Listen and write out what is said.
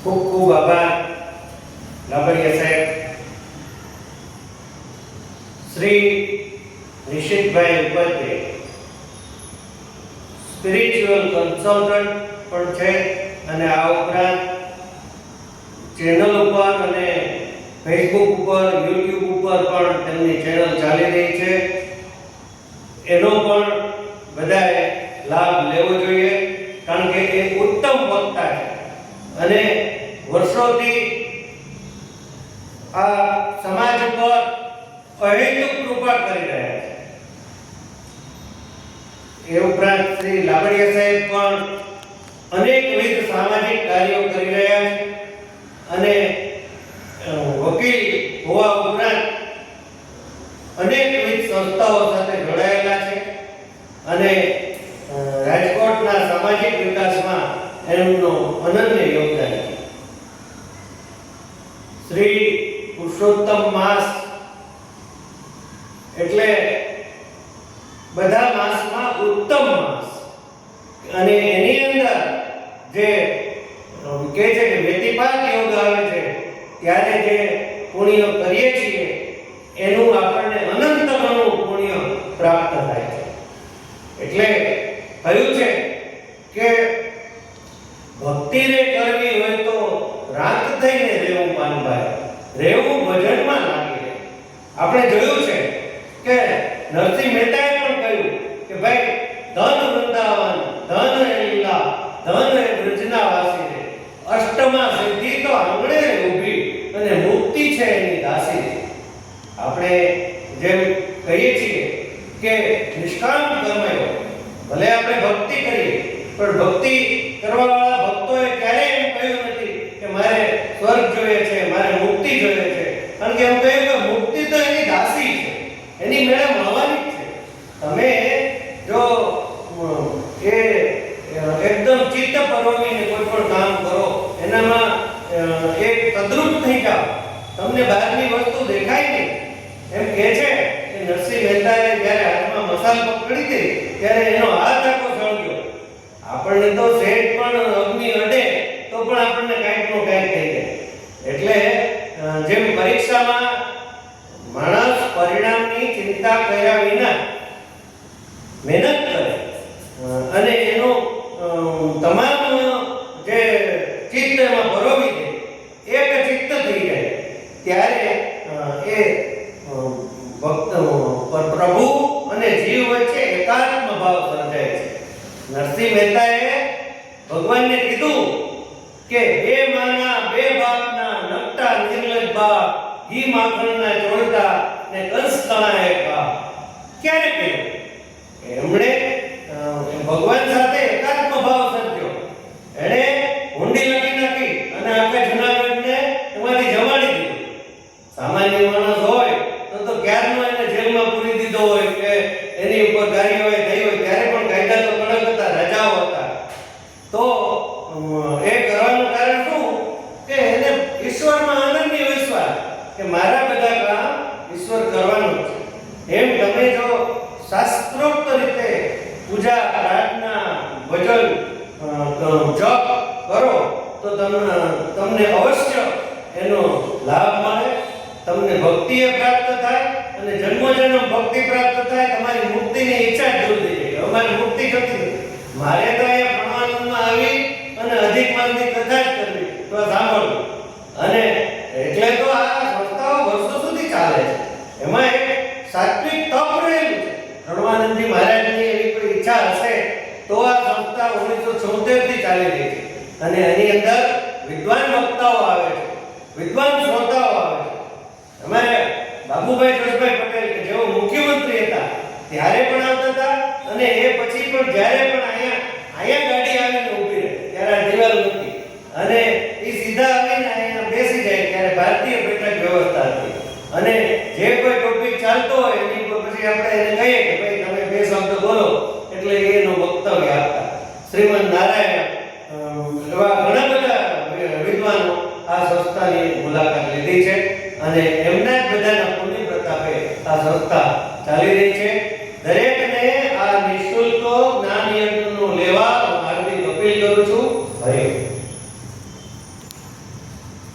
ખૂબ ખૂબ આભાર લાબડિયા સાહેબ. શ્રી નિશિતભાઈ ઉપાધ્યાય સ્પિરિચ્યુઅલ કન્સલ્ટન્ટ પણ છે અને આ ઉપરાંત ચેનલ ઉપર અને ફેસબુક ઉપર, યુટ્યુબ ઉપર પણ તેમની ચેનલ ચાલી રહી છે. એનો પણ બધાએ લાભ લેવો જોઈએ, કારણ કે એ ઉત્તમ વક્તા છે અને વર્ષોથી આ સમાજ ઉપર અહેતુક કૃપા કરી રહ્યા છે. એ ઉપરાંત શ્રી લાબડિયા સાહેબ પણ અનેકવિધ સામાજિક કાર્યો કરી રહ્યા છે અને વકીલ હોવા ઉપરાંત અનેકવિધ સંસ્થાઓ સાથે જોડાયેલા છે અને રાજકોટના સામાજિક વિકાસમાં એમનું અનન્ય યોગદાન છે. શ્રી પુરુષોત્તમ માસ એટલે બધા માસમાં ઉત્તમ માસ, અને એની અંદર જે કહે છે કે વ્યતિપાત યોગ આવે છે ત્યારે જે પુણ્ય કરીએ છીએ એનું આપણને અનંત ગણું પુણ્ય પ્રાપ્ત થાય છે. એટલે કહ્યું છે કે ભક્તિને કરવી હોય તો રાત થઈને રહેવું પાનભાઈ, રહેવું ભજનમાં લાગી રહે. આપણે જોયું છે કે નરસિંહ મહેતાએ પણ કહ્યું કે ભાઈ ધન વૃંદાવન, ધન લીલા, ધન બ્રજના વાસી રે, અષ્ટમા સિદ્ધિ તો આંગણે ઊભી અને મુક્તિ છે એની દાસી રે. આપણે જેમ કહીએ છીએ કે નિષ્કામ કર્મયો, ભલે આપણે ભક્તિ કરીએ પણ ભક્તિ કરવાવાળા ભક્તોએ ક્યારેય એમ કહ્યું નથી કે મારે સ્વર્ગ જોઈએ છે, મારે મુક્તિ જોઈએ છે, કારણ કે એમ કહ્યું કે મુક્તિ તો એની દાસી છે, એની મેળે મળવાની જ છે. તમે જો એ એકદમ ચિત્ત પરોવીને કોઈ પણ કામ કરો, એનામાં એક તદ્રુપ થઈ જાઓ, તમને બહારની વસ્તુ દેખાય નહીં. એમ કહે છે કે નરસિંહ મહેતાએ જ્યારે હાથમાં મસાલ પકડી હતી ત્યારે એનો હાથ આખો સળગ્યો. આપણને તો સેજ પણ અગ્નિ અડે તો પણ આપણને કાંઈક નો કાંઈક થઈ જાય. એટલે જેમ પરીક્ષામાં માણસ પરિણામની ચિંતા કર્યા વિના મહેનત કરે અને એનું તમામ જે ચિત્ત એમાં પરોવી દે, એક ચિત્ત થઈ જાય, ત્યારે એ પ્રભુ અને જીવ વચ્ચે એકાત્મ ભાવ સર્જાય છે. નરસિંહ મહેતાએ ભગવાનને કીધું કે બે માના બે બાપના નકટા નિર્લજ બાપ, ઘી માખણના ચોળતા ને કંસ તણાએ બાપ. ક્યારે કહ્યું? એમણે ભગવાન સાથે એકાત્મ ભાવ સર્જ્યો. એણે હુંડી લખી નાખી અને આખા જૂનાગઢને એમાંથી જમાડી દીધું. સામાન્ય માણસ હોય તો ક્યારનો એને જેલમાં પૂરી દીધો હોય કે એની ઉપર કાર્યવાહી થઈ હોય, ત્યારે પણ કાયદા તો કડક હતા, રજાઓ હતા. તો એ કરવાનું કારણ શું કે એને ઈશ્વરમાં અનન્ય વિશ્વાસ કે મારા બધા કામ ઈશ્વર કરવાનું છે. એમ તમે જો શાસ્ત્રોક્ત રીતે પૂજા, પ્રાર્થના, ભજન, જપ કરો તો તમને અવશ્ય એનો લાભ મળે, તમને ભક્તિ પ્રાપ્ત થાય અને જન્મોજન્મ ભક્તિ પ્રાપ્ત થાય. તમારી મુક્તિની ઈચ્છા જ દૂર થઈ જાય. અમારી મુક્તિ જોતી નથી, મારે તો અહીંયા પ્રમાણમાં આવી અને અધિક માસની કથા જ કરવી, તો સાંભળવું. અને એટલે તો આ સંસ્થાઓ વર્ષો સુધી ચાલે છે. એમાં એક સાત્વિક તપ રહેલું છે. રણવાનંદજી મહારાજની એવી કોઈ ઈચ્છા હશે તો આ સંસ્થા 1976 થી ચાલી રહી છે અને એની અંદર વિદ્વાન વક્તાઓ આવે છે, વિદ્વાન શ્રોતાઓ આવે છે. અમારે બાબુભાઈ જોશભાઈ પટેલ કે જેઓ મુખ્યમંત્રી હતા ત્યારે પણ આવતા હતા અને એ પછી પણ જ્યારે પણ અહીંયા ગાડી આવીને ઊભી રહે ત્યારે દિવાલ નથી અને એ સીધા આવીને અહીંયા બેસી જાય ત્યારે ભારતીય બેઠક વ્યવસ્થા હતી. અને જે કોઈ ટોપિક ચાલતો હોય એની પર પછી આપણે એને કહીએ કે ભાઈ તમે બે શબ્દ બોલો એટલે એનો વક્તવ્ય આપતા. શ્રીમદ નારાયણ